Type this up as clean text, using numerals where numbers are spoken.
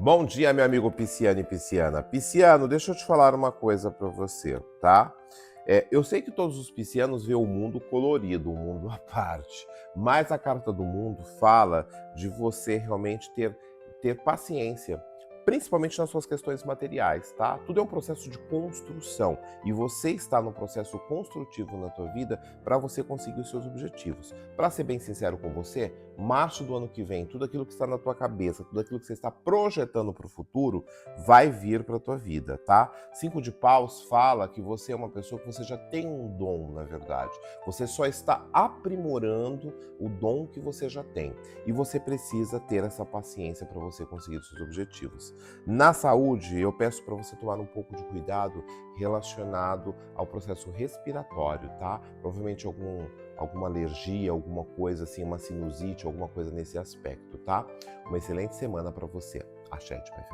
Bom dia, meu amigo pisciano e pisciana. Pisciano, deixa eu te falar uma coisa para você, tá? Eu sei que todos os piscianos veem o mundo colorido, o mundo à parte, mas a carta do mundo fala de você realmente ter paciência, principalmente nas suas questões materiais, tá? Tudo é um processo de construção e você está no processo construtivo na tua vida para você conseguir os seus objetivos. Para ser bem sincero com você, março do ano que vem, tudo aquilo que está na tua cabeça, tudo aquilo que você está projetando para o futuro, vai vir para a tua vida, tá? Cinco de paus fala que você é uma pessoa que você já tem um dom, na verdade. Você só está aprimorando o dom que você já tem. E você precisa ter essa paciência para você conseguir os seus objetivos. Na saúde, eu peço para você tomar um pouco de cuidado relacionado ao processo respiratório, tá? Provavelmente alguma alergia, alguma coisa assim, uma sinusite, alguma coisa nesse aspecto, tá? Uma excelente semana para você. Axé de Pai.